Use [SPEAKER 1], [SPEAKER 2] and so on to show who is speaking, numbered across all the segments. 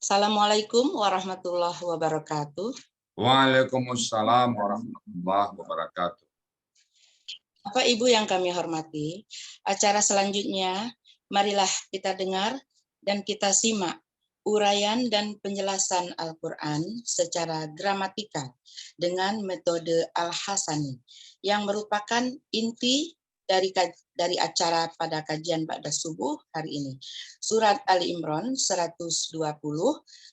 [SPEAKER 1] Assalamualaikum warahmatullahi wabarakatuh.
[SPEAKER 2] Waalaikumsalam warahmatullahi wabarakatuh.
[SPEAKER 1] Bapak Ibu yang kami hormati, acara selanjutnya marilah kita dengar dan kita simak uraian dan penjelasan Al-Quran secara gramatika dengan metode Al-Hasani yang merupakan inti dari acara pada kajian Ba'da Subuh hari ini. Surat Ali Imran 120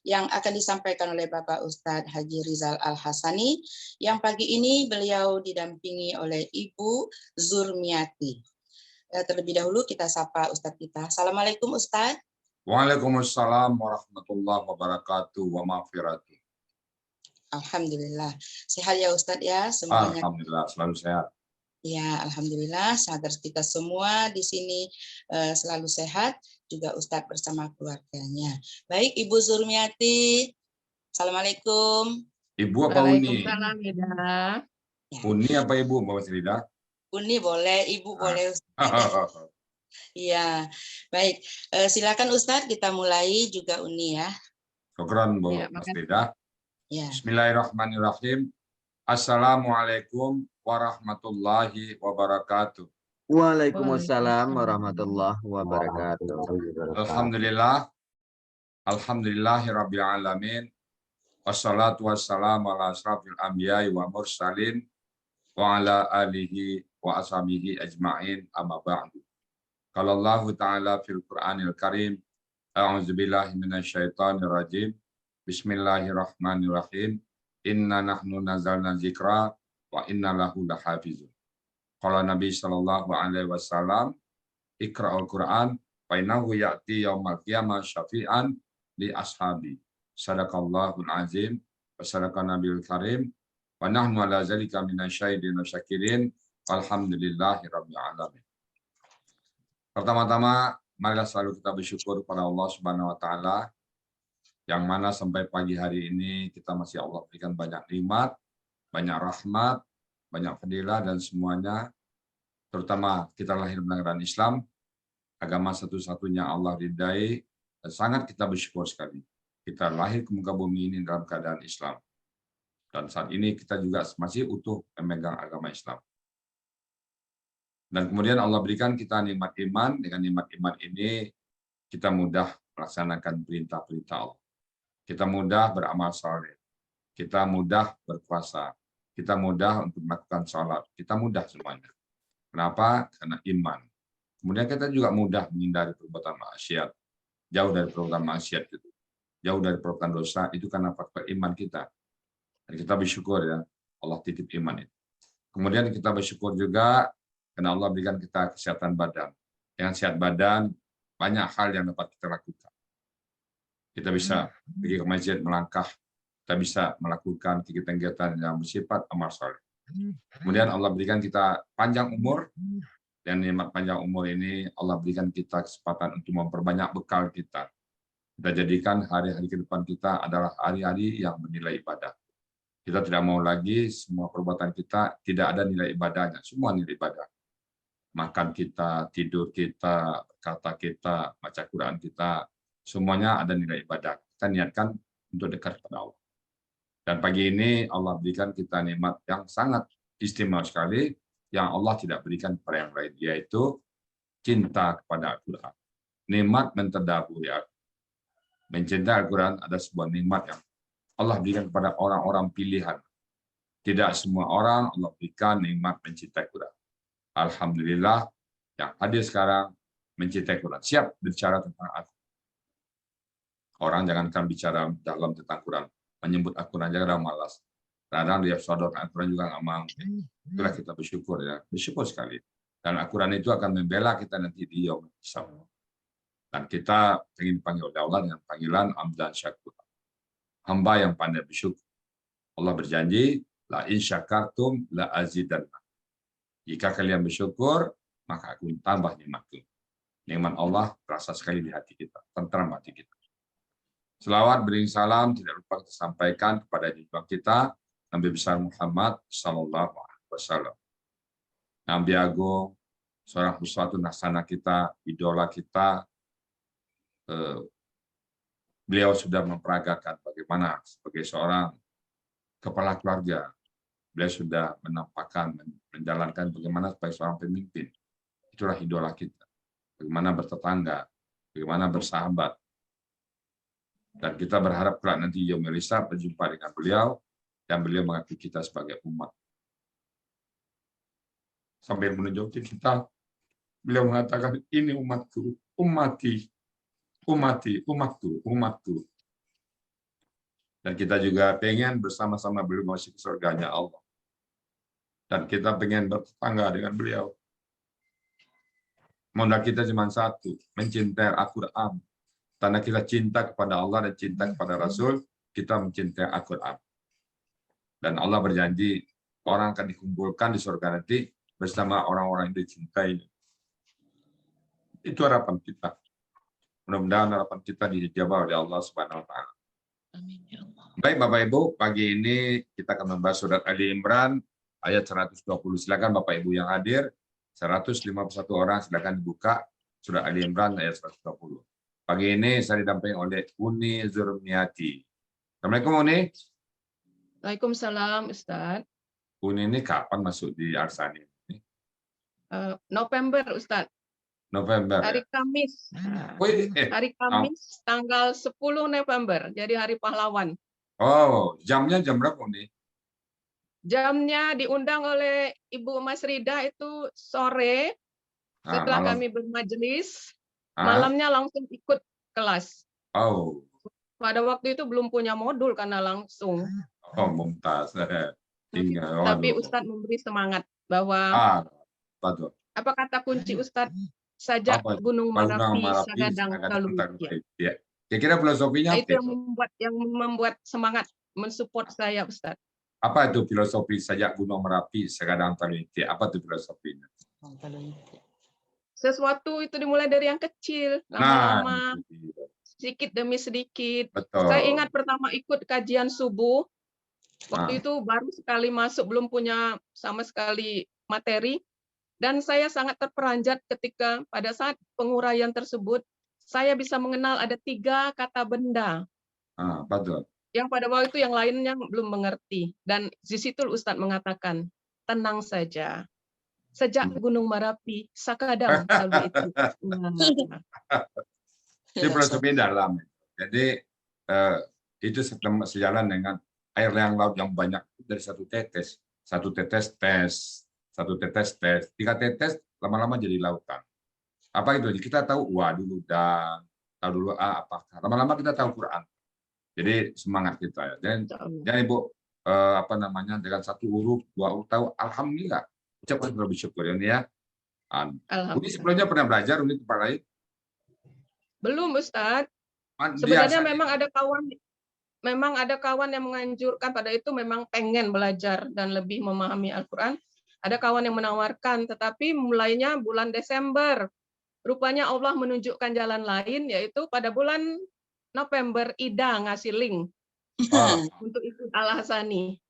[SPEAKER 1] yang akan disampaikan oleh Bapak Ustadz Haji Rizal Al-Hasani, yang pagi ini beliau didampingi oleh Ibu Zurmiati. Terlebih dahulu kita sapa Ustadz kita. Assalamualaikum Ustadz.
[SPEAKER 2] Waalaikumsalam warahmatullahi wabarakatuh wa maghfiratuh.
[SPEAKER 1] Alhamdulillah. Sehat ya Ustadz ya semuanya.
[SPEAKER 2] Alhamdulillah selalu sehat.
[SPEAKER 1] Ya, alhamdulillah agar kita semua di sini selalu sehat, juga Ustadz bersama keluarganya. Baik, Ibu Zurmiati. Assalamualaikum.
[SPEAKER 2] Ibu apa Uni?
[SPEAKER 3] Waalaikumsalam, Ida.
[SPEAKER 1] Ya.
[SPEAKER 2] Uni apa Ibu, Mbak Frida?
[SPEAKER 1] Uni boleh, Ibu boleh Ustadz. Iya, baik. Silakan Ustadz, kita mulai juga Uni ya.
[SPEAKER 2] Syukran
[SPEAKER 3] Ya,
[SPEAKER 2] Mbak Frida.
[SPEAKER 1] Ya.
[SPEAKER 2] Bismillahirrahmanirrahim. Assalamualaikum warahmatullahi wabarakatuh.
[SPEAKER 4] Waalaikumsalam warahmatullahi wabarakatuh.
[SPEAKER 2] Alhamdulillah. Alhamdulillahirabbil alamin. Wassalatu wassalamu ala asrafil anbiya'i wa mursalin wa ala alihi wa ashabihi ajma'in amma ba'du. Qala Allah Ta'ala fil Qur'anil Karim, a'udzubillahi minasyaitonir rajim. Bismillahirrahmanirrahim. Inna nahnu nazzalna dzikra wa inna lahu lahafizun. Qala Nabi sallallahu alaihi wasallam, Iqra'ul Qur'an fa innahu ya'ti yaumal qiyamah syafi'an li ashabi. Sadaqallahul azim wa sadaqa nabiyul karim wa nahnu ala zalika minasyahidin wa syakirin walhamdulillahi rabbil alamin. Pertama-tama marilah selalu kita bersyukur kepada Allah Subhanahu wa taala yang mana sampai pagi hari ini kita masih Allah berikan banyak nikmat, banyak rahmat, banyak fadilah dan semuanya, terutama kita lahir dengan Islam, agama satu-satunya Allah ridai, dan sangat kita bersyukur sekali. Kita lahir ke muka bumi ini dalam keadaan Islam. Dan saat ini kita juga masih utuh memegang agama Islam. Dan kemudian Allah berikan kita nikmat iman, dengan nikmat iman ini kita mudah melaksanakan perintah-perintah Allah. Kita mudah beramal saleh, kita mudah berpuasa, kita mudah untuk melakukan sholat, kita mudah semuanya. Kenapa? Karena iman. Kemudian kita juga mudah menghindari perbuatan maksiat, jauh dari perbuatan maksiat itu, jauh dari perbuatan dosa, itu karena faktor iman kita. Dan kita bersyukur ya, Allah titip iman itu. Kemudian kita bersyukur juga karena Allah berikan kita kesehatan badan. Dengan sehat badan, banyak hal yang dapat kita lakukan. Kita bisa pergi ke masjid, melangkah, kita bisa melakukan kegiatan-kegiatan yang bersifat amal saleh. Kemudian Allah berikan kita panjang umur, dan nikmat panjang umur ini Allah berikan kita kesempatan untuk memperbanyak bekal kita. Kita jadikan hari-hari ke depan kita adalah hari-hari yang bernilai ibadah. Kita tidak mau lagi semua perbuatan kita tidak ada nilai ibadahnya, semua nilai ibadah. Makan kita, tidur kita, kata kita, baca Quran kita, semuanya ada nilai ibadah. Kita niatkan untuk dekat kepada Allah. Dan pagi ini Allah berikan kita nikmat yang sangat istimewa sekali, yang Allah tidak berikan kepada yang lain, yaitu cinta kepada Al-Quran. Nikmat mentadaburi Al-Quran. Mencintai Al-Quran ada sebuah nikmat yang Allah berikan kepada orang-orang pilihan. Tidak semua orang Allah berikan nikmat mencintai Quran. Alhamdulillah, yang hadir sekarang mencintai Quran. Siap bicara tentang Al-Quran. Orang jangankan bicara dalam tentang Quran, menyebut Al-Quran jangan malas. Kadang dia sodor Al-Quran juga nggak mau. Itulah kita bersyukur ya, bersyukur sekali. Dan Al-Quran itu akan membela kita nanti di yaumul hisab. Dan kita ingin dipanggil oleh Allah dengan panggilan Abdan Syakur. Hamba yang pandai bersyukur. Allah berjanji, la in syakartum la azidanna. Jika kalian bersyukur, maka aku tambah nikmatku. Nikmat Allah terasa sekali di hati kita, tentram hati kita. Selawat beriring salam tidak lupa kita sampaikan kepada junjungan kita Nabi besar Muhammad sallallahu alaihi wasallam. Nabi agung, seorang uswatun hasanah kita, idola kita, Beliau sudah memperagakan bagaimana sebagai seorang kepala keluarga. Beliau sudah menampakkan, menjalankan bagaimana sebagai seorang pemimpin. Itulah idola kita. Bagaimana bertetangga, bagaimana bersahabat. Dan kita berharap kelak nanti yaumul hisab berjumpa dengan beliau, dan beliau mengakui kita sebagai umat. Sambil menunjuk kita, beliau mengatakan, ini umatku, umatku, umatku. Dan kita juga pengen bersama-sama beliau masuk ke surganya Allah. Dan kita pengen bertetangga dengan beliau. Modal kita cuma satu, mencintai Al-Quran. Karena kita cinta kepada Allah dan cinta kepada Rasul, kita mencintai Al-Quran. Dan Allah berjanji, orang akan dikumpulkan di surga nanti bersama orang-orang yang dicintai. Itu harapan kita. Mudah-mudahan harapan kita dijawab oleh Allah Subhanahu wa Ta'ala.
[SPEAKER 1] Amin ya Allah.
[SPEAKER 2] Baik Bapak Ibu, pagi ini kita akan membahas surat Ali Imran ayat 120. Silakan Bapak Ibu yang hadir, 151 orang silakan dibuka surat Ali Imran ayat 120. Pagi ini saya didampingi oleh Uni Zurniati. Assalamualaikum Uni.
[SPEAKER 3] Waalaikumsalam Ustadz.
[SPEAKER 2] Uni ini kapan masuk di Arsani?
[SPEAKER 3] November Ustadz.
[SPEAKER 2] November
[SPEAKER 3] Hari
[SPEAKER 2] ya?
[SPEAKER 3] Kamis. Hari Kamis tanggal 10 November. Jadi hari pahlawan.
[SPEAKER 2] Oh, jamnya jam berapa Uni?
[SPEAKER 3] Jamnya diundang oleh Ibu Mas Rida itu sore setelah
[SPEAKER 2] Malam.
[SPEAKER 3] kami bermajelis.
[SPEAKER 2] Ah?
[SPEAKER 3] Malamnya langsung ikut kelas.
[SPEAKER 2] Oh,
[SPEAKER 3] Pada waktu itu belum punya modul karena langsung.
[SPEAKER 2] oh mumtaz.
[SPEAKER 3] Tapi Ustadz memberi semangat bahwa
[SPEAKER 2] Betul.
[SPEAKER 3] apa kata kunci Ustadz? Sajak
[SPEAKER 2] Apa?
[SPEAKER 3] Gunung
[SPEAKER 2] Gunung
[SPEAKER 3] Merapi,
[SPEAKER 2] Merapi,
[SPEAKER 3] Sagadang
[SPEAKER 2] Sagadang
[SPEAKER 3] Talu.
[SPEAKER 2] Talu. Ya. Kira-kira filosofinya
[SPEAKER 3] Nah,
[SPEAKER 2] apa?
[SPEAKER 3] itu yang membuat semangat mensupport saya, Ustadz.
[SPEAKER 2] Apa itu filosofi sajak Gunung Merapi, Sagadang Talu? Apa itu filosofinya?
[SPEAKER 3] Sesuatu itu dimulai dari yang kecil, lama-lama, sedikit demi sedikit.
[SPEAKER 2] Betul.
[SPEAKER 3] Saya ingat pertama ikut kajian subuh, waktu
[SPEAKER 2] Nah.
[SPEAKER 3] itu baru sekali masuk, belum punya sama sekali materi, dan saya sangat terperanjat ketika pada saat penguraian tersebut, saya bisa mengenal ada 3 kata benda.
[SPEAKER 2] Betul.
[SPEAKER 3] Yang pada waktu itu yang lainnya belum mengerti. Dan di situ Ustadz mengatakan, tenang saja. Sejak Gunung Merapi, Sagadang Talu itu.
[SPEAKER 2] Itu filosofi dalam. Jadi itu sejalan dengan air yang laut yang banyak dari satu tetes. Satu tetes tes, satu tetes tes, 3 tetes lama-lama jadi lautan. Apa itu? Kita tahu dulu dan tahu dulu apakah. Lama-lama kita tahu Quran. Jadi semangat kita ya. Dan Ibu dengan 1 huruf, 2 huruf tahu alhamdulillah. Ucapkan bersyukur ini ya. Uni sebelumnya pernah belajar Uni tempat lain?
[SPEAKER 3] Belum Ustadz. Sebenarnya memang ada kawan yang menganjurkan pada itu memang pengen belajar dan lebih memahami Al-Quran. Ada kawan yang menawarkan, tetapi mulainya bulan Desember. Rupanya Allah menunjukkan jalan lain, yaitu pada bulan November Ida ngasih link untuk ikut Al-Hasani.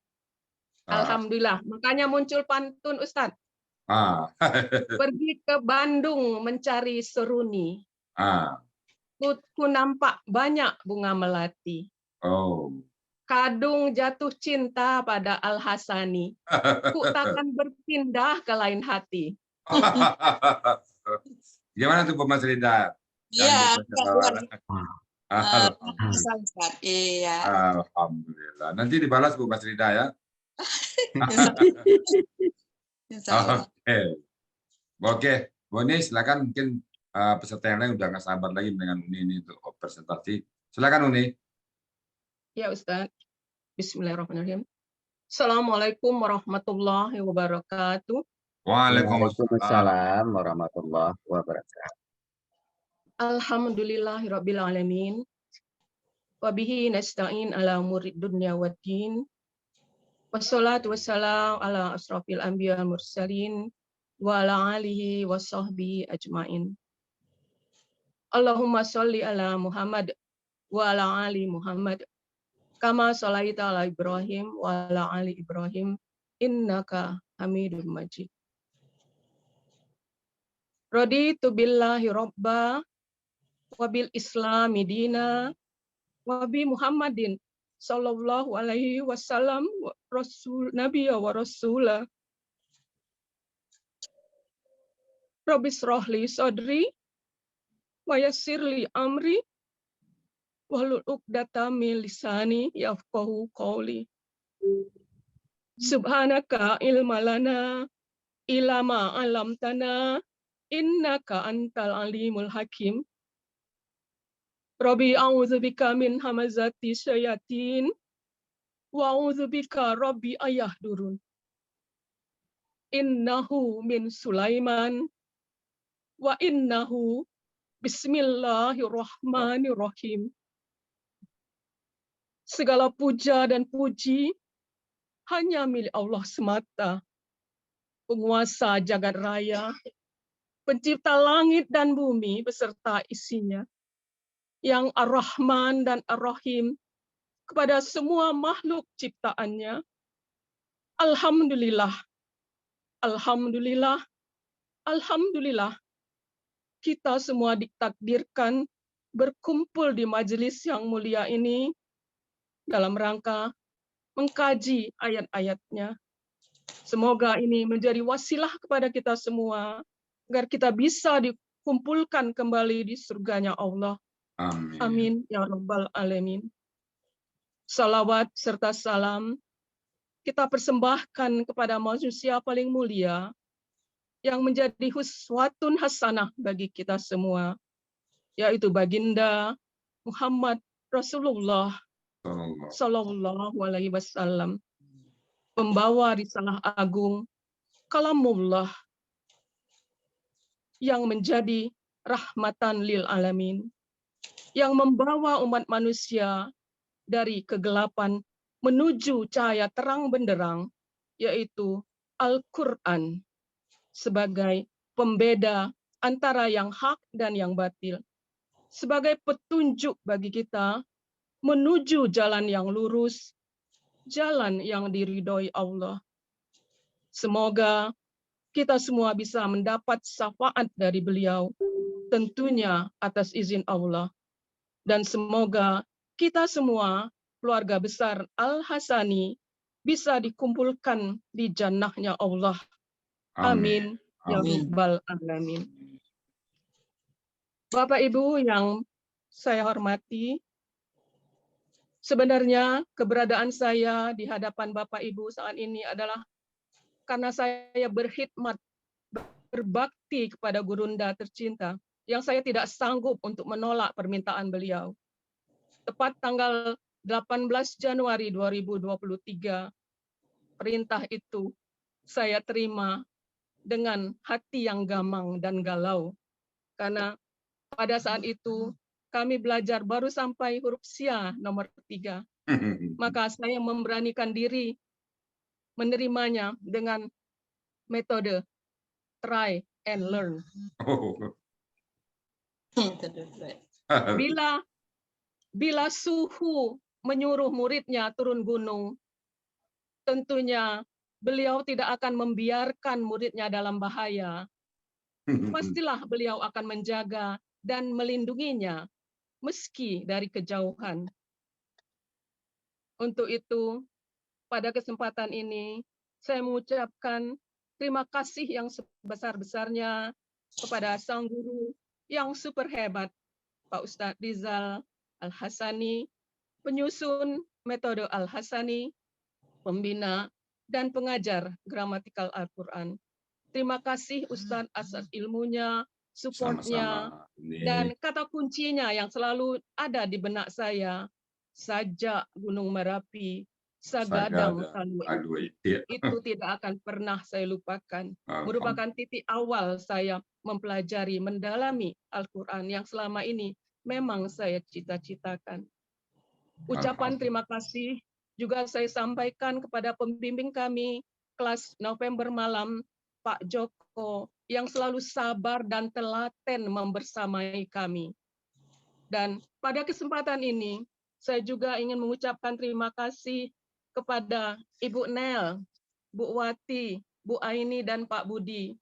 [SPEAKER 3] Alhamdulillah. Makanya muncul pantun Ustadz. Pergi ke Bandung mencari seruni. Ku nampak banyak bunga melati. Kadung jatuh cinta pada Al-Hasani. Ku takkan berpindah ke lain hati.
[SPEAKER 2] Gimana tuh Bu Mas Rida?
[SPEAKER 1] Iya.
[SPEAKER 2] Iya. Alhamdulillah. Nanti dibalas Bu Mas Rida ya. Oke. Bu Uni silakan, mungkin peserta yang lain udah nggak sabar lagi dengan Uni ini untuk presentasi. Silakan Uni.
[SPEAKER 3] Ya Ustaz. Bismillahirrahmanirrahim. Assalamualaikum warahmatullahi wabarakatuh.
[SPEAKER 4] Waalaikumsalam warahmatullahi wabarakatuh.
[SPEAKER 3] Alhamdulillahirabbil alamin. Wa bihi nasta'in ala umuri dunya waddin. Wassalatu wassalamu ala asrofil anbiya wal mursalin wa ala alihi wa sahbihi ajmain. Allahumma sholli ala Muhammad wa ala ali Muhammad kama sholaita ala Ibrahim wa ala ali Ibrahim innaka Hamidum Majid. Raditu billahi robba wa bil islami dina wa bi Muhammadin sallallahu alaihi wasallam rasul nabiyya wa rasula. Rabbi shrahli sadri wa yassirli amri wahlul 'uqdatam min lisani yafqahu qawli. Subhanaka ilma lana illa ma 'allamtana innaka antal alimul hakim. Rabbi a'udzubika min hamazati syayatin wa a'udzubika rabbi ayahdurun. Innahu min Sulaiman wa innahu bismillahirrahmanirrahim. Segala puja dan puji hanya milik Allah semata, penguasa jagat raya, pencipta langit dan bumi beserta isinya, yang Ar-Rahman dan Ar-Rahim kepada semua makhluk ciptaannya. Alhamdulillah, alhamdulillah, alhamdulillah, kita semua ditakdirkan berkumpul di majelis yang mulia ini dalam rangka mengkaji ayat-ayatnya. Semoga ini menjadi wasilah kepada kita semua, agar kita bisa dikumpulkan kembali di surganya Allah.
[SPEAKER 2] Amin.
[SPEAKER 3] Amin ya rabbal alamin. Salawat serta salam kita persembahkan kepada manusia paling mulia yang menjadi uswatun hasanah bagi kita semua, yaitu baginda Muhammad Rasulullah Sallallahu alaihi wasallam, pembawa risalah agung kalamullah yang menjadi rahmatan lil alamin, yang membawa umat manusia dari kegelapan menuju cahaya terang benderang, yaitu Al-Quran, sebagai pembeda antara yang hak dan yang batil, sebagai petunjuk bagi kita menuju jalan yang lurus, jalan yang diridhoi Allah. Semoga kita semua bisa mendapat syafaat dari beliau, tentunya atas izin Allah. Dan semoga kita semua, keluarga besar Al-Hasani, bisa dikumpulkan di jannahnya Allah. Amin. Ya rabbal alamin. Bapak Ibu yang saya hormati, sebenarnya keberadaan saya di hadapan Bapak Ibu saat ini adalah karena saya berkhidmat, berbakti kepada Gurunda tercinta, yang saya tidak sanggup untuk menolak permintaan beliau. Tepat tanggal 18 Januari 2023, perintah itu saya terima dengan hati yang gamang dan galau. Karena pada saat itu kami belajar baru sampai huruf Sia nomor 3. Maka saya memberanikan diri menerimanya dengan metode try and learn. Bila suhu menyuruh muridnya turun gunung, tentunya beliau tidak akan membiarkan muridnya dalam bahaya. Pastilah beliau akan menjaga dan melindunginya meski dari kejauhan. Untuk itu, pada kesempatan ini, saya mengucapkan terima kasih yang sebesar-besarnya kepada sang guru yang super hebat, Pak Ustadz Rizal Al-Hasani, penyusun metode Al-Hasani, pembina dan pengajar gramatikal Al-Quran. Terima kasih Ustadz atas ilmunya, supportnya, dan kata kuncinya yang selalu ada di benak saya, sajak Gunung Merapi, sagadang Talui. Itu tidak akan pernah saya lupakan. Merupakan titik awal saya mempelajari, mendalami Al-Quran yang selama ini memang saya cita-citakan. Ucapan terima kasih juga saya sampaikan kepada pembimbing kami kelas November malam, Pak Joko, yang selalu sabar dan telaten membersamai kami. Dan pada kesempatan ini, saya juga ingin mengucapkan terima kasih kepada Ibu Nel, Bu Wati, Bu Aini, dan Pak Budi,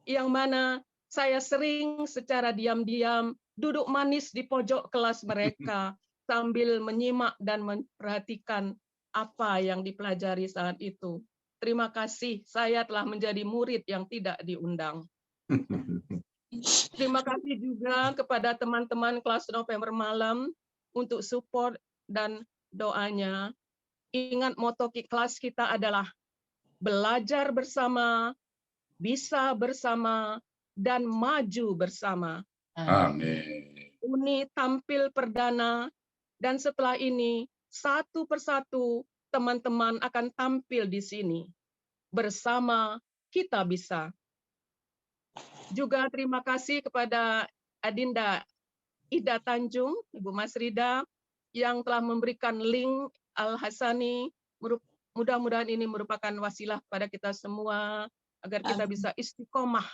[SPEAKER 3] yang mana saya sering secara diam-diam duduk manis di pojok kelas mereka, sambil menyimak dan memperhatikan apa yang dipelajari saat itu. Terima kasih, saya telah menjadi murid yang tidak diundang. Terima kasih juga kepada teman-teman kelas November malam untuk support dan doanya. Ingat moto kelas kita adalah belajar bersama, bisa bersama, dan maju bersama.
[SPEAKER 2] Amin.
[SPEAKER 3] Uni tampil perdana, dan setelah ini satu persatu teman-teman akan tampil di sini. Bersama kita bisa. Juga terima kasih kepada Adinda Ida Tanjung, Ibu Mas Rida, yang telah memberikan link Al-Hasani. Mudah-mudahan ini merupakan wasilah pada kita semua, agar kita bisa istiqomah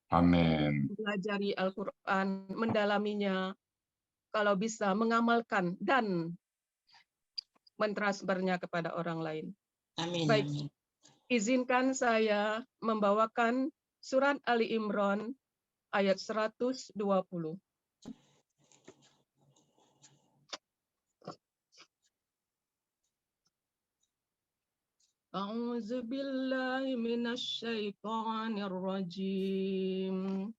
[SPEAKER 2] Amin.
[SPEAKER 3] mempelajari Al-Quran, mendalaminya, kalau bisa mengamalkan dan mentransfernya kepada orang lain.
[SPEAKER 1] Amin.
[SPEAKER 3] Baik,
[SPEAKER 1] Amin.
[SPEAKER 3] izinkan saya membawakan surat Ali Imran ayat 120. A'udzu billahi minasy syaithanir rajim.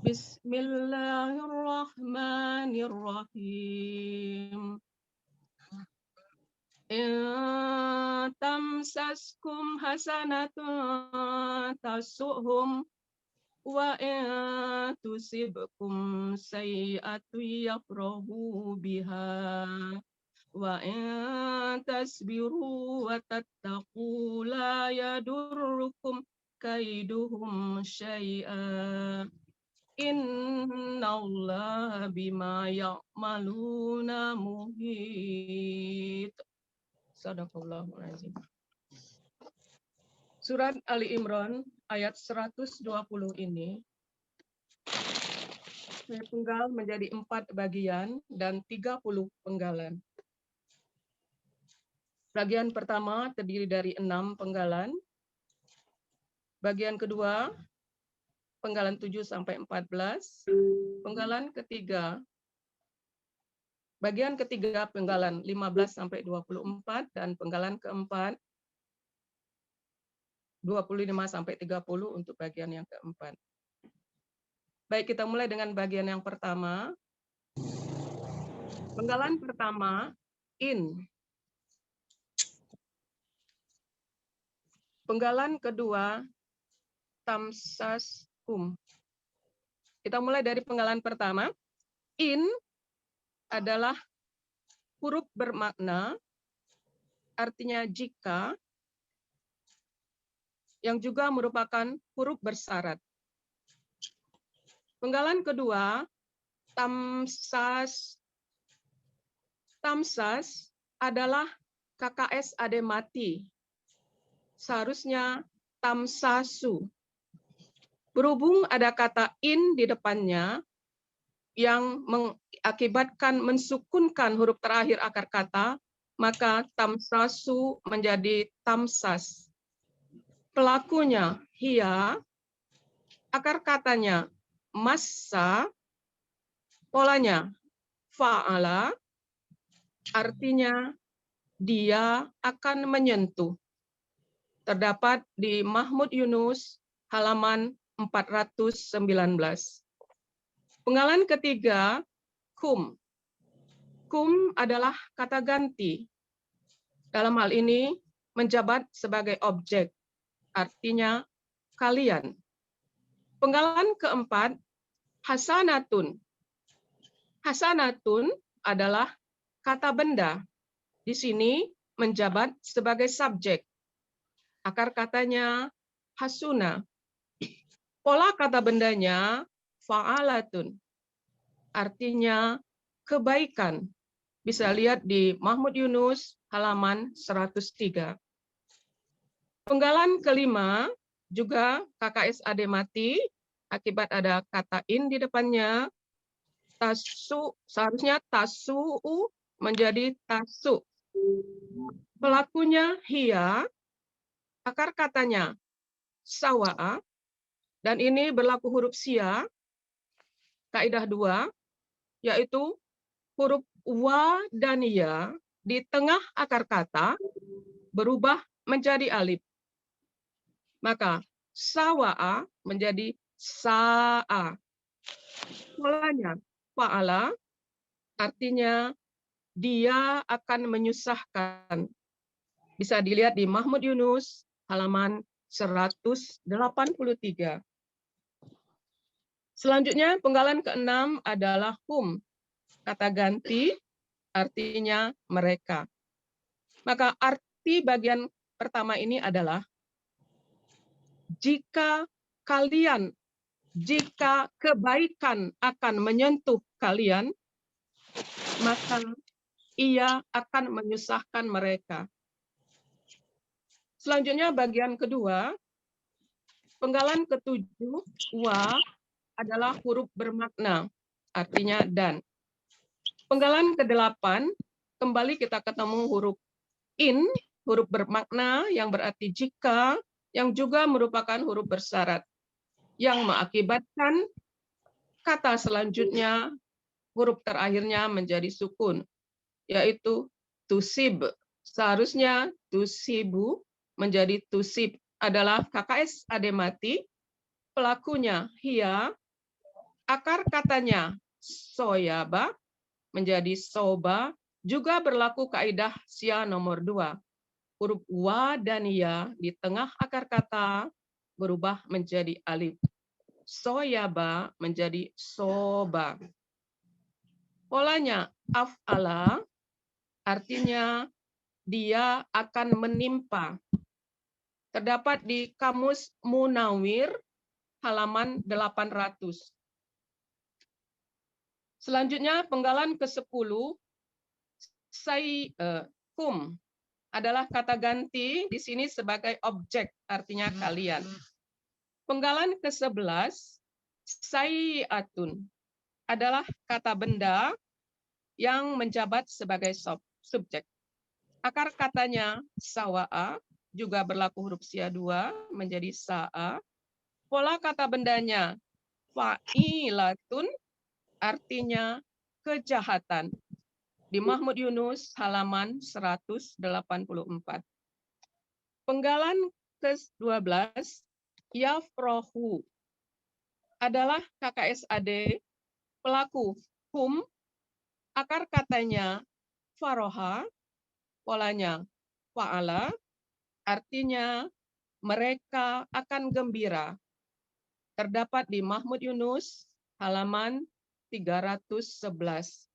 [SPEAKER 3] Bismillahirrahmanirrahim. In tamsaskum hasanatun tasuhum wa in tusibkum sayyi'atun yafrahu biha wa in tasbiru wa tattaqu la yadurrukum kaiduhum syai'a. Innallaha bima ya'maluna muhit. Sadaqallahul azim. Surat Ali Imran ayat 120 ini saya penggal menjadi 4 bagian dan 30 penggalan. Bagian pertama terdiri dari 6 penggalan. Bagian kedua penggalan 7 sampai 14. Penggalan ketiga bagian ketiga penggalan 15 sampai 24 dan penggalan keempat 25 sampai 30 untuk bagian yang keempat. Baik, kita mulai dengan bagian yang pertama. Penggalan pertama, in. Penggalan kedua, tamsaskum. Kita mulai dari penggalan pertama. In adalah huruf bermakna, artinya jika, yang juga merupakan huruf bersyarat. Penggalan kedua, tamsas. Tamsas adalah KKS ade mati. Seharusnya tamsasu. Berhubung ada kata in di depannya yang mengakibatkan mensukunkan huruf terakhir akar kata, maka tamsasu menjadi tamsas. Pelakunya hia, akar katanya massa, polanya fa'ala, artinya dia akan menyentuh. Terdapat di Mahmud Yunus halaman 419. Penggalan ketiga, kum. Kum adalah kata ganti. Dalam hal ini menjabat sebagai objek, artinya kalian. Penggalan keempat, hasanatun. Hasanatun adalah kata benda. Di sini menjabat sebagai subjek. Akar katanya hasuna. Pola kata bendanya fa'alatun. Artinya kebaikan. Bisa lihat di Mahmud Yunus halaman 103. Penggalan kelima juga KKS ade mati akibat ada kata in di depannya. Tasu, seharusnya tasu'u menjadi tasu. Pelakunya hia, akar katanya sawa'a, dan ini berlaku huruf sia, kaidah 2, yaitu huruf wa dan ya di tengah akar kata berubah menjadi alif. Maka sawa'a menjadi sa'a. Polanya fa'ala artinya dia akan menyusahkan. Bisa dilihat di Mahmud Yunus halaman 183. Selanjutnya penggalan keenam adalah hum. Kata ganti artinya mereka. Maka arti bagian pertama ini adalah jika kebaikan akan menyentuh kalian, maka ia akan menyusahkan mereka. Selanjutnya bagian kedua, penggalan ketujuh, wa adalah huruf bermakna, artinya dan. Penggalan ke-8, kembali kita ketemu huruf in, huruf bermakna yang berarti jika, yang juga merupakan huruf bersyarat, yang mengakibatkan kata selanjutnya, huruf terakhirnya menjadi sukun, yaitu tusib. Seharusnya tusibu menjadi tusib, adalah KKS ademati, pelakunya hia, akar katanya soyaba menjadi soba, juga berlaku kaidah sia nomor 2. Huruf wa dan ya di tengah akar kata berubah menjadi alif. Soyaba menjadi soba. Polanya af'ala artinya dia akan menimpa. Terdapat di Kamus Munawir halaman 800. Selanjutnya penggalan ke-10, kum adalah kata ganti di sini sebagai objek, artinya kalian. Penggalan ke-11, sayi'atun adalah kata benda yang menjabat sebagai subjek. Akar katanya sawa'a, juga berlaku huruf sia 2 menjadi sa'a. Pola kata bendanya fa'ilatun, artinya kejahatan. Di Mahmud Yunus halaman 184. Penggalan ke-12, yafrohu adalah KKSAD, pelaku hum, akar katanya faroha, polanya fa'ala, artinya mereka akan gembira. Terdapat di Mahmud Yunus halaman 311.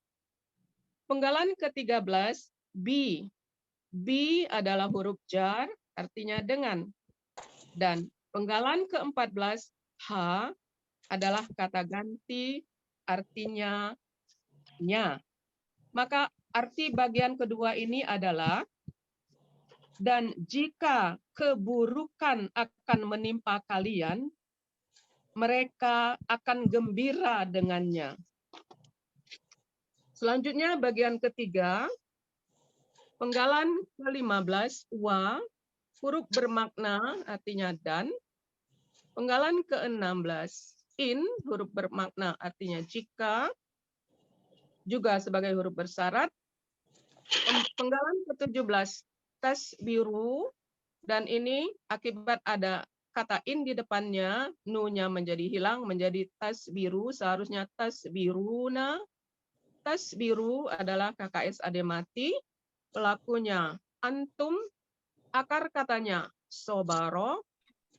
[SPEAKER 3] Penggalan ke-13, bi. Bi adalah huruf jar, artinya dengan. Dan penggalan ke-14, ha adalah kata ganti, artinya nya. Maka arti bagian kedua ini adalah, dan jika keburukan akan menimpa kalian, mereka akan gembira dengannya. Selanjutnya bagian ketiga, penggalan ke-15, wa, huruf bermakna artinya dan. Penggalan ke-16, in, huruf bermakna artinya jika, juga sebagai huruf bersyarat. Penggalan ke-17, tasbiru, dan ini akibat ada kata in di depannya, nu-nya menjadi hilang, menjadi tasbiru, seharusnya tasbiruna. Tasbiru adalah KKS ademati, pelakunya antum, akar katanya sobaro,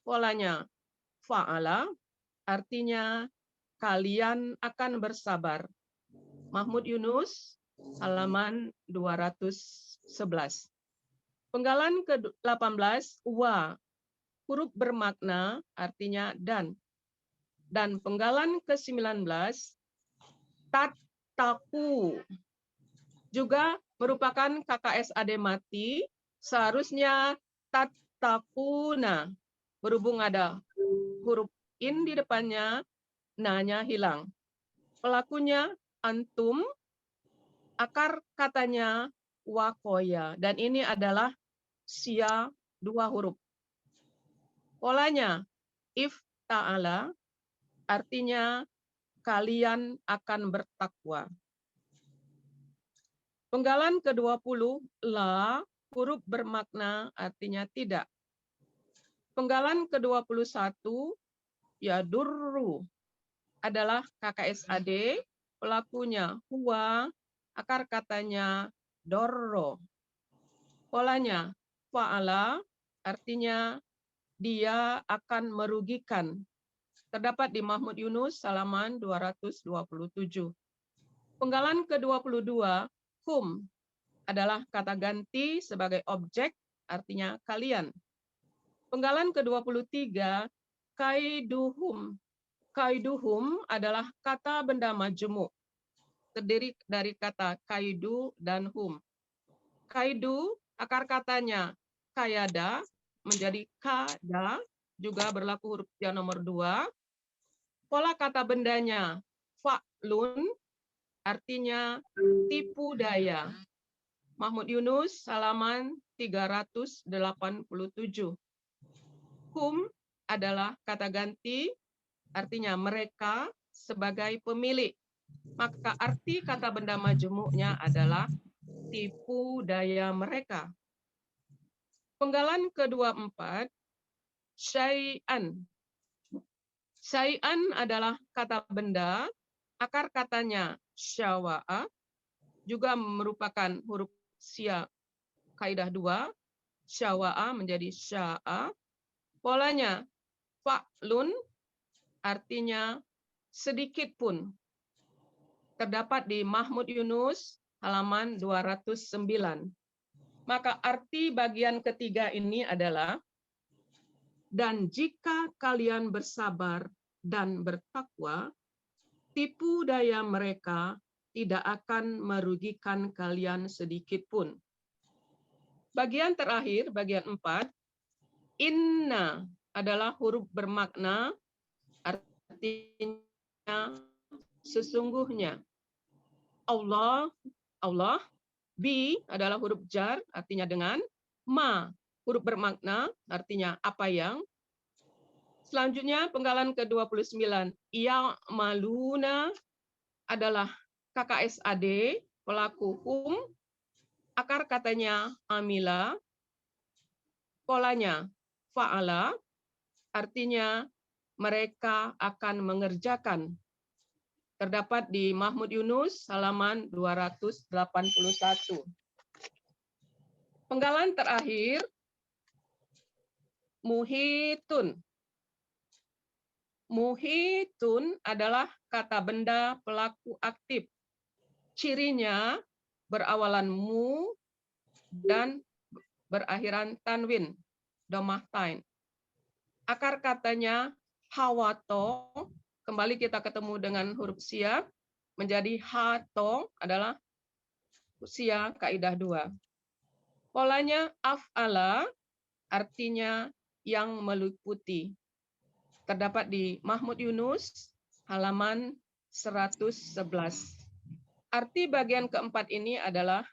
[SPEAKER 3] polanya fa'ala, artinya kalian akan bersabar. Mahmud Yunus halaman 211. Penggalan ke-18, wa, huruf bermakna artinya dan. Dan penggalan ke-19, taku, juga merupakan KKS ademati, seharusnya tatakuna. Berhubung ada huruf in di depannya, na-nya hilang. Pelakunya antum, akar katanya wakoya, dan ini adalah sia 2 huruf. Polanya if ta'ala, artinya kalian akan bertakwa. Penggalan ke-20 la, huruf bermakna artinya tidak. Penggalan ke-21 yadurru adalah KKSAD, pelakunya huwa, akar katanya dorro. Polanya fa'ala, artinya dia akan merugikan. Terdapat di Mahmud Yunus halaman 227. Penggalan ke-22 hum adalah kata ganti sebagai objek, artinya kalian. Penggalan ke-23 kaiduhum. Kaiduhum adalah kata benda majemuk, terdiri dari kata kaidu dan hum. Kaidu, akar katanya kayada, menjadi kada, juga berlaku huruf yang nomor 2. Pola kata bendanya fa'lun, artinya tipu daya. Mahmud Yunus, halaman 387. Hum adalah kata ganti, artinya mereka sebagai pemilik. Maka arti kata benda majemuknya adalah tipu daya mereka. Penggalan ke-24, syai'an. Syai'an adalah kata benda, akar katanya syawa'a, juga merupakan huruf sia kaidah 2, syawa'a menjadi sya'a. Polanya fa'lun, artinya sedikit pun. Terdapat di Mahmud Yunus halaman 209. Maka arti bagian ketiga ini adalah, dan jika kalian bersabar dan bertakwa, tipu daya mereka tidak akan merugikan kalian sedikit pun. Bagian terakhir, bagian 4, inna adalah huruf bermakna, artinya sesungguhnya. Allah, Allah. Bi adalah huruf jar, artinya dengan. Ma, huruf bermakna, artinya apa yang. Selanjutnya, penggalan ke-29. Ya'maluna adalah KKSAD, pelaku hum, akar katanya amila, polanya fa'ala, artinya mereka akan mengerjakan. Terdapat di Mahmud Yunus halaman 281. Penggalan terakhir, muhitun. Muhitun adalah kata benda pelaku aktif. Cirinya berawalan mu dan berakhiran tanwin, domah tain. Akar katanya hawato, kembali kita ketemu dengan huruf sia, menjadi hato adalah sia kaidah 2. Polanya af'ala, artinya yang meliputi. Terdapat di Mahmud Yunus halaman 111. Arti bagian keempat ini adalah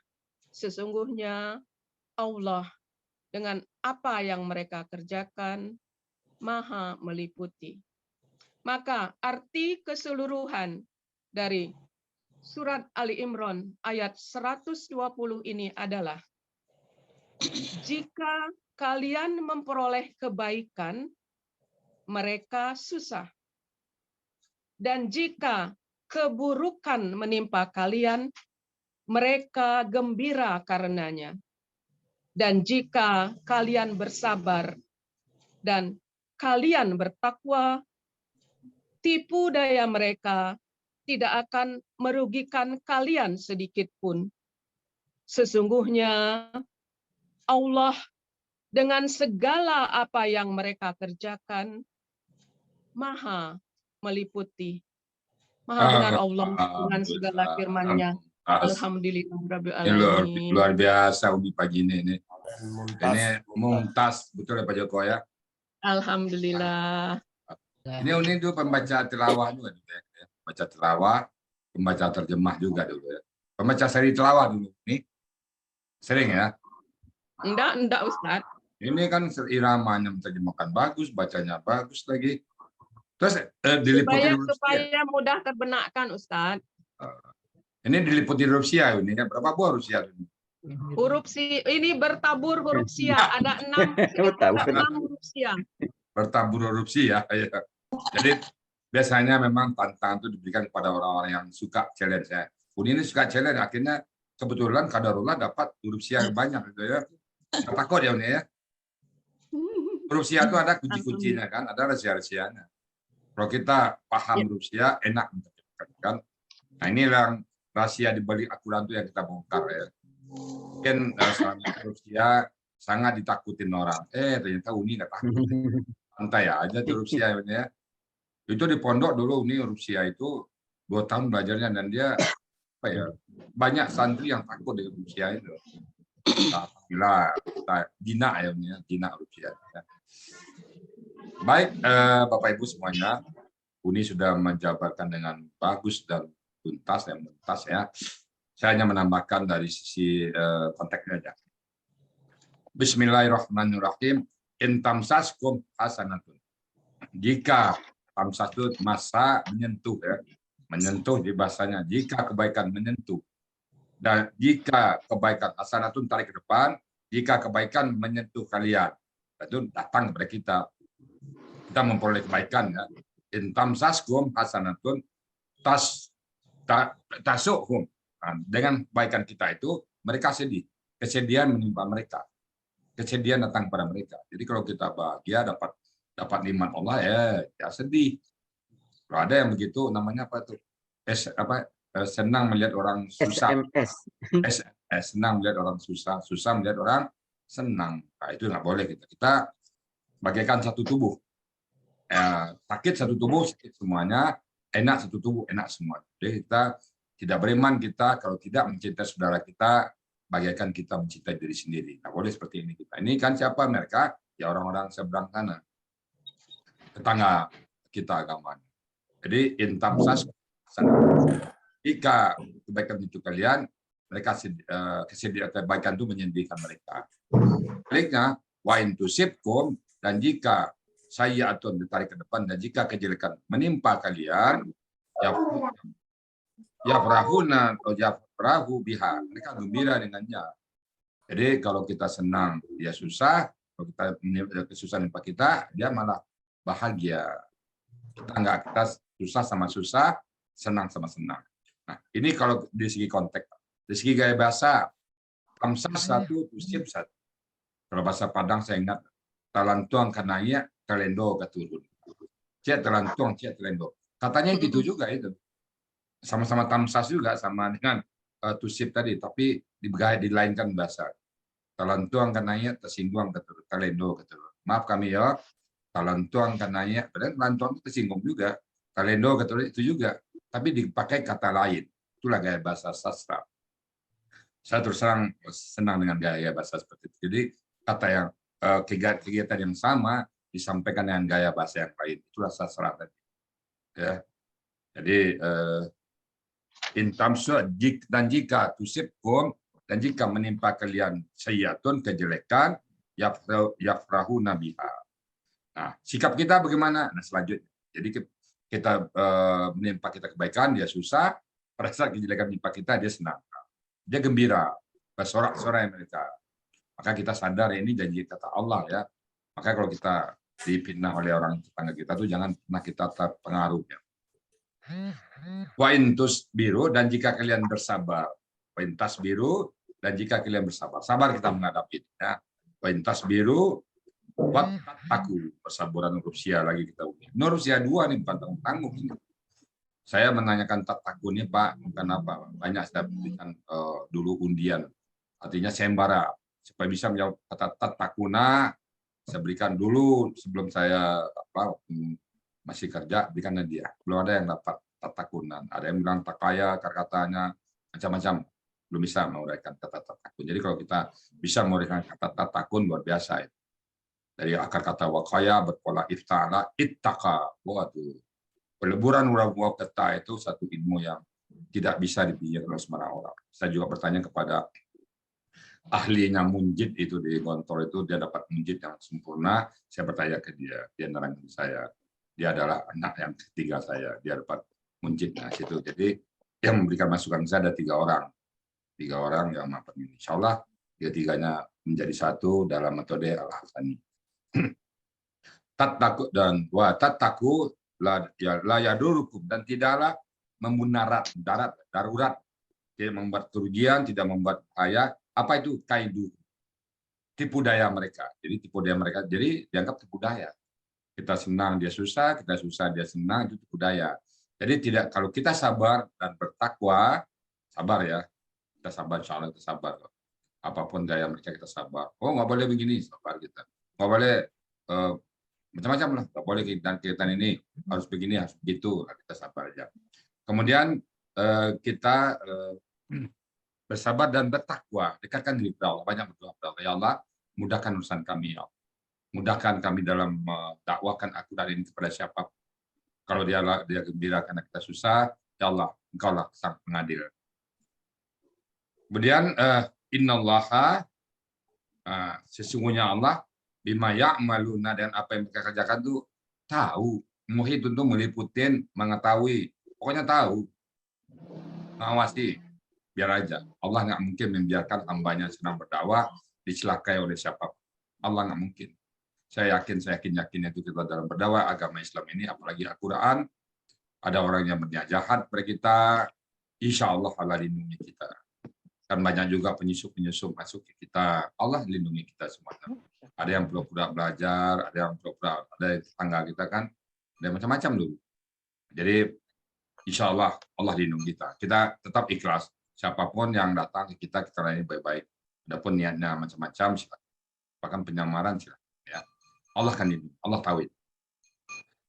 [SPEAKER 3] sesungguhnya Allah dengan apa yang mereka kerjakan maha meliputi. Maka arti keseluruhan dari surat Ali Imran ayat 120 ini adalah, jika kalian memperoleh kebaikan, mereka susah. Dan jika keburukan menimpa kalian, mereka gembira karenanya. Dan jika kalian bersabar dan kalian bertakwa, tipu daya mereka tidak akan merugikan kalian sedikit pun. Sesungguhnya Allah dengan segala apa yang mereka kerjakan maha meliputi. Maha benar Allah dengan segala firman-Nya. Alhamdulillahirrabbilalamin.
[SPEAKER 2] Luar biasa Umi pagi ini. Ini mumtaz, betul ya Pak Joko ya?
[SPEAKER 3] Alhamdulillah.
[SPEAKER 2] Ini Uni itu pembaca tilawah juga ya. Baca tilawah, pembaca terjemah juga dulu ya. Pembaca seri tilawah dulu nih. Sering ya?
[SPEAKER 3] Enggak Ustaz.
[SPEAKER 2] Ini kan iramanya terjemahkan bagus, bacanya bagus lagi. Terus diliputi
[SPEAKER 3] supaya mudah terbenakkan Ustaz.
[SPEAKER 2] Ini diliputi huruf Sia ini kan. Berapa buah huruf Sia ini?
[SPEAKER 3] Huruf ini bertabur huruf Sia. Ada 6 huruf Sia.
[SPEAKER 2] Bertabur huruf Sia. Ya. Jadi biasanya memang tantangan itu diberikan kepada orang-orang yang suka challenge ya. Uni ini suka challenge, akhirnya kebetulan kadarullah dapat huruf Sia yang banyak gitu ya. Nggak takut ya Uni ya. Huruf Sia itu ada kunci-kuncinya kan, ada rahasia-rahasianya. Kalau kita paham huruf Sia, enak kan. Nah ini yang rahasia di balik Al-Quran itu yang kita bongkar ya. Mungkin huruf Sia sangat ditakutin orang. Ternyata Uni nggak takut. Santai aja huruf Sia ya. Itu di pondok dulu Uni huruf Sia itu 2 tahun belajarnya dan dia apa ya banyak santri yang takut dengan huruf Sia itu. Alhamdulillah kita jinak ya Uni ya, jinak huruf Sia. Ya. Baik Bapak Ibu semuanya, Uni sudah menjabarkan dengan bagus dan tuntas ya. Saya hanya menambahkan dari sisi konteksnya aja. Bismillahirrahmanirrahim. In tamsaskum hasanatun. Jika tamsas itu masa menyentuh ya. Menyentuh di bahasanya. Jika kebaikan menyentuh. Dan jika kebaikan hasanatun tarik ke depan, jika kebaikan menyentuh kalian, itu datang kepada kita. Kita memperoleh kebaikan ya. In tamsaskum hasanatun tasukhum. Nah, dengan kebaikan kita itu mereka sedih. Kesedihan menimpa mereka. Kesedihan datang pada mereka. Jadi kalau kita bahagia dapat nikmat Allah ya sedih. Kalau ada yang begitu namanya apa tuh? Senang melihat orang susah. Senang melihat orang susah, susah melihat orang senang. Nah, itu nggak boleh kita bagaikan satu tubuh. Sakit satu tubuh, sakit semuanya. Enak satu tubuh, enak semua. Jadi kita tidak beriman kita kalau tidak mencintai saudara kita, bagaikan kita mencintai diri sendiri. Nah, boleh seperti ini kita. Ini kan siapa mereka? Ya orang-orang seberang sana. Tetangga kita agamanya. Jadi intamsas jika kebaikan itu kalian, mereka kesedihan kebaikan itu menyedihkan mereka. Sebaliknya, wa intusibkum, dan jika saya atau ditarik ke depan, dan jika kejelekan menimpa kalian, yafrahuna atau yafrahu biha, mereka gembira dengannya. Jadi kalau kita senang dia susah, kalau kita kesusahan menimpa kita, dia malah bahagia. Kita susah sama susah, senang sama senang. Nah ini kalau di segi konteks, di segi gaya bahasa, tamsas satu, tusib satu. Kalau bahasa Padang saya ingat, talantuang kanaya kalendo keturun. Cek talantuang, cek kalendo. Katanya itu juga itu. Sama-sama tamsas juga sama dengan tusib tadi, tapi dilainkan bahasa. Talantuang kanaya tersinggung keturun, kalendo keturun. Maaf kami ya, talantuang kanaya, padahal talantuang itu tersinggung juga. Kalendo keturun itu juga, tapi dipakai kata lain. Itulah gaya bahasa sastra. Saya terus terang senang dengan gaya bahasa seperti itu. Jadi kata yang kegiatan yang sama disampaikan dengan gaya bahasa yang lain. Itulah sastra tadi. Ya. Jadi dan jika tusibkum, dan jika menimpa kalian sayyatun, kejelekan, yafrahu nabiha. Nah, sikap kita bagaimana? Nah, selanjutnya. Jadi kita menimpa kita kebaikan, dia susah. Pada saat kejelekan menimpa kita, dia senang. Dia gembira. Bersorak-sorai mereka. Maka kita sadar ini janji kata Allah ya. Maka kalau kita dipitnah oleh orang tetangga kita tuh jangan pernah kita terpengaruh ya. Wa intus biru, dan jika kalian bersabar. Wa intas biru, dan jika kalian bersabar. Sabar kita menghadapi ya. Wa intas biru, wa taku, persabaran Rusia lagi kita uji. Rusia 2 nih bukan tanggung-tanggung ini. Saya menanyakan taku ini Pak, bukan apa. Banyak saya berikan dulu undian. Artinya sembara. Supaya bisa menjawab kata tatakuna, saya berikan dulu sebelum saya masih kerja, berikan dia. Belum ada yang dapat tatakunan. Ada yang bilang takaya, katanya macam-macam. Belum bisa menguraikan kata tatakun. Jadi kalau kita bisa menguraikan kata tatakun, luar biasa. Dari akar kata wakaya berpola ifta'ala, ittaqa. Waduh. Peleburan urat kata itu satu ilmu yang tidak bisa dipikir oleh sembarang orang. Saya juga bertanya kepada ahlinya munjid itu di Gontor itu, dia dapat munjid yang sempurna. Saya bertanya ke dia nerangin saya. Dia adalah anak yang ketiga saya. Dia dapat munjid nah situ. Jadi Yang memberikan masukan saya ada 3 orang. 3 orang yang memahami. Insya Allah, 3-tiganya menjadi satu dalam metode Al-Hasani. Tattaku dan wa tattaku la yadurukum, dan tidaklah memudarat darurat, tidak membuat kerugian, tidak membuat bahaya. Apa itu kaidu? Tipu daya mereka. Jadi tipu daya mereka. Jadi dianggap tipu daya. Kita senang dia susah, kita susah dia senang, itu tipu daya. Jadi tidak, kalau kita sabar dan bertakwa, sabar ya. Kita sabar, insya Allah kita sabar. Apapun gaya mereka kita sabar. Oh, nggak boleh begini, sabar kita. Nggak boleh macam-macam lah. Nggak boleh kegiatan ini harus begini, harus begitu. Kita sabar aja. Kemudian kita bersabar dan bertakwa, dekatkan diri kepada Allah, banyak berdoa kepada Allah. Ya Allah, mudahkan urusan kami, ya Allah. Mudahkan kami dalam mendakwakan Al-Quran ini kepada siapa. Kalau dia gembira karena kita susah, ya Allah, Engkau lah sang pengadil. Kemudian innallaha, sesungguhnya Allah, bima ya'maluna, dan apa yang mereka kerjakan itu tahu. Muhit untuk meliputin, mengetahui, pokoknya tahu, mengawasi. Biar aja. Allah nggak mungkin membiarkan hambanya sedang berdakwah dicelakai oleh siapa. Allah nggak mungkin. Saya yakin itu kita dalam berdakwah agama Islam ini, apalagi Al-Quran, ada orang yang berniat jahat pada kita, insya Allah Allah lindungi kita. Kan banyak juga penyusup masuk ke kita, Allah lindungi kita semuanya. Ada yang pura-pura belajar, ada yang pura-pura, ada tetangga kita kan, ada macam-macam dulu. Jadi insya Allah Allah lindungi kita. Kita tetap ikhlas. Siapapun yang datang ke kita layani baik-baik. Adapun niatnya macam-macam, bahkan penyamaran, ya. Allah kan ini, Allah tahu itu.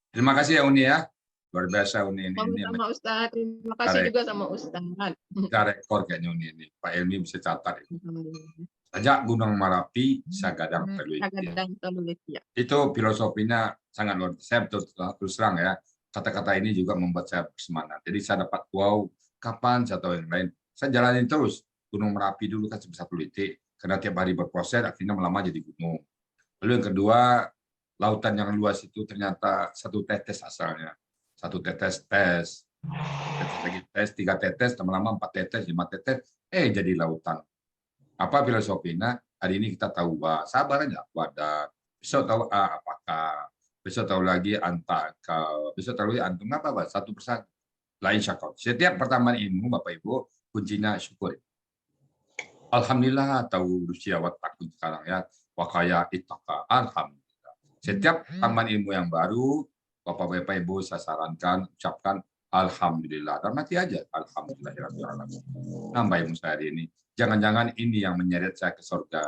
[SPEAKER 2] Terima kasih ya Uni ya, luar biasa Uni ini.
[SPEAKER 3] Sama Ustaz, terima kasih juga sama Ustaz.
[SPEAKER 2] Kita rekor kayaknya Uni ini, Pak Elmi bisa catat itu. Sajak Gunung Merapi, Sagadang Teluk. Itu filosofinya sangat luar biasa. Saya terus terang ya, kata-kata ini juga membuat saya bersemangat. Jadi saya dapat wow, kapan saya tahu yang lain. Saya jalanin terus. Gunung Merapi dulu kan sebesar Teluk, karena tiap hari berproses, akhirnya lama jadi gunung. Lalu yang kedua, lautan yang luas itu ternyata 1 tetes asalnya. 1 tetes, lagi tes, 3 tetes, lama-lama 4 tetes, 5 tetes, jadi lautan. Apa filosofinya? Hari ini kita tahu, sabar aja, wadah. Besok tahu apakah. Besok tahu lagi antakal. Besok tahu lagi antum apa, Pak? 1 persatu. Lain syakal. Setiap pertambahan ilmu, Bapak Ibu, kuncinya syukur. Alhamdulillah tahu Rusia watakun sekarang ya. Wakaya itaka. Alhamdulillah. Setiap tambahan ilmu yang baru, Bapak Ibu saya sarankan, ucapkan Alhamdulillah. Dan mati aja. Alhamdulillah. Nambah ilmu saya hari ini. Jangan-jangan ini yang menyeret saya ke surga.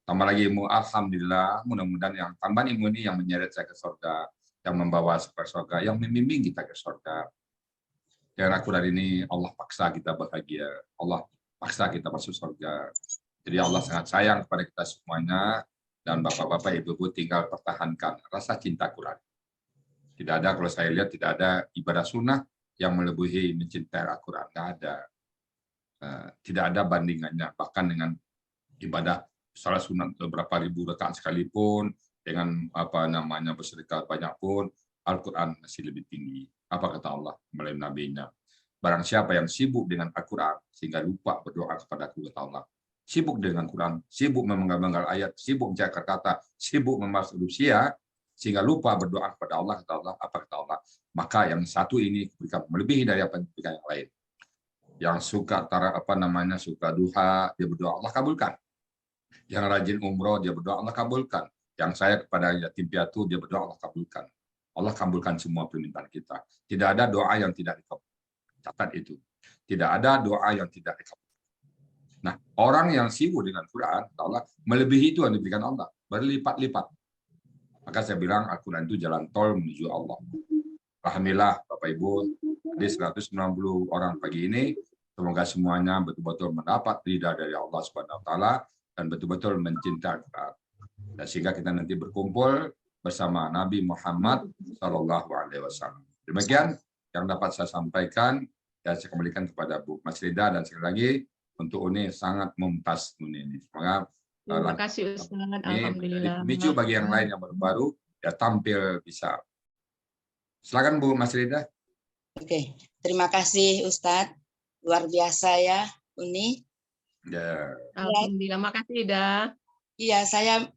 [SPEAKER 2] Tambah lagi ilmu, Alhamdulillah. Mudah-mudahan yang tambahan ilmu ini yang menyeret saya ke surga. Yang membawa ke surga. Yang membimbing kita ke surga. Dengan Al-Quran ini Allah paksa kita bahagia, Allah paksa kita masuk surga. Jadi Allah sangat sayang kepada kita semuanya, dan bapak-bapak, ibu-ibu tinggal pertahankan rasa cinta Quran. Tidak ada, kalau saya lihat tidak ada ibadah sunnah yang melebihi mencintai Al-Quran. Tidak ada. Tidak ada bandingannya, bahkan dengan ibadah salah sunat beberapa ribu rakaat sekalipun, dengan bersedekah banyak pun, Al-Quran masih lebih tinggi. Apa kata Allah melalui nabinya? Barang siapa yang sibuk dengan Al-Quran sehingga lupa berdoa kepada kata Allah. Sibuk dengan Quran, sibuk memenggal-menggal ayat, sibuk mencakar kata, sibuk membahas usia, sehingga lupa berdoa kepada Allah, kata Allah, apa kata Allah? Maka yang satu ini berikan melebihi dari apa yang diberikan yang lain. Yang suka suka duha, dia berdoa Allah kabulkan. Yang rajin umroh, dia berdoa Allah kabulkan. Yang saya kepada yatim piatu, dia berdoa Allah kabulkan. Allah kabulkan semua permintaan kita. Tidak ada doa yang tidak dikabulkan. Catat itu. Tidak ada doa yang tidak dikabulkan. Nah, orang yang sibuk dengan Quran, Allah melebihi itu yang diberikan Allah, berlipat-lipat. Maka saya bilang Al-Quran itu jalan tol menuju Allah. Alhamdulillah, Bapak Ibu, di 190 orang pagi ini, semoga semuanya betul-betul mendapat ridha dari Allah Subhanahu Wa Taala dan betul-betul mencintai Al-Quran. Dan sehingga kita nanti berkumpul bersama Nabi Muhammad SAW. Demikian yang dapat saya sampaikan, dan saya kembalikan kepada Bu Mas Rida, dan sekali lagi untuk Uni sangat mumtaz Uni ini. Semoga
[SPEAKER 3] terima kasih Ustaz. Alhamdulillah.
[SPEAKER 2] Pemicu bagi yang lain yang baru ya tampil bisa. Silakan Bu Mas Rida.
[SPEAKER 1] Oke, Terima kasih Ustadz. Luar biasa ya, Uni.
[SPEAKER 2] Ya.
[SPEAKER 3] Alhamdulillah, makasih Ida.
[SPEAKER 1] Iya, saya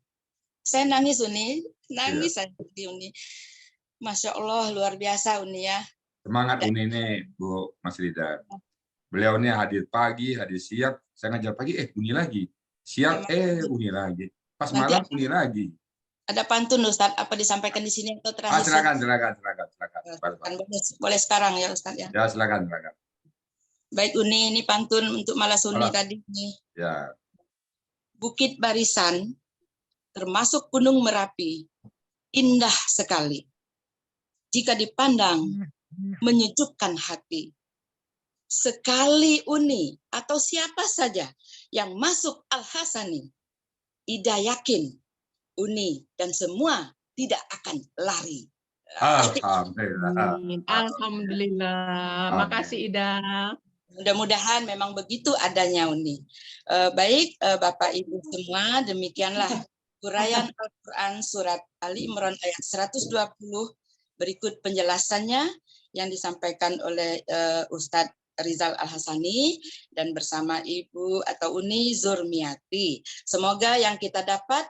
[SPEAKER 1] nangis Uni, nangis saya di Uni. Masya Allah, luar biasa Uni ya.
[SPEAKER 2] Semangat Uni ini, Bu Mas Rida. Beliau ini hadir pagi, hadir siang. Saya ngajar pagi, Uni lagi. Siang, Uni lagi. Pas
[SPEAKER 1] Nanti
[SPEAKER 2] malam, Uni lagi.
[SPEAKER 1] Ada pantun Ustadz, apa disampaikan di sini atau terakhir?
[SPEAKER 2] Silakan.
[SPEAKER 1] Boleh sekarang ya Ustadz ya.
[SPEAKER 2] Ya, silakan.
[SPEAKER 1] Baik Uni, ini pantun untuk Malasuni tadi.
[SPEAKER 2] Ya.
[SPEAKER 1] Bukit Barisan, termasuk Gunung Merapi, indah sekali. Jika dipandang, menyejukkan hati. Sekali Uni atau siapa saja yang masuk Al-Hasani, Ida yakin Uni dan semua tidak akan lari.
[SPEAKER 2] Alhamdulillah.
[SPEAKER 3] Alhamdulillah. Makasih Ida.
[SPEAKER 1] Mudah-mudahan memang begitu adanya Uni. Baik Bapak Ibu semua, demikianlah uraian Al-Quran surat Ali Imran ayat 120. Berikut penjelasannya yang disampaikan oleh Ustadz Rizal Al-Hasani dan bersama Ibu atau Uni Zurmiati. Semoga yang kita dapat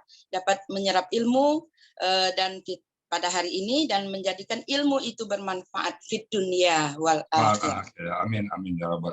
[SPEAKER 1] menyerap ilmu dan pada hari ini dan menjadikan ilmu itu bermanfaat fid dunya wal akhirah.
[SPEAKER 2] Amin ya rabbal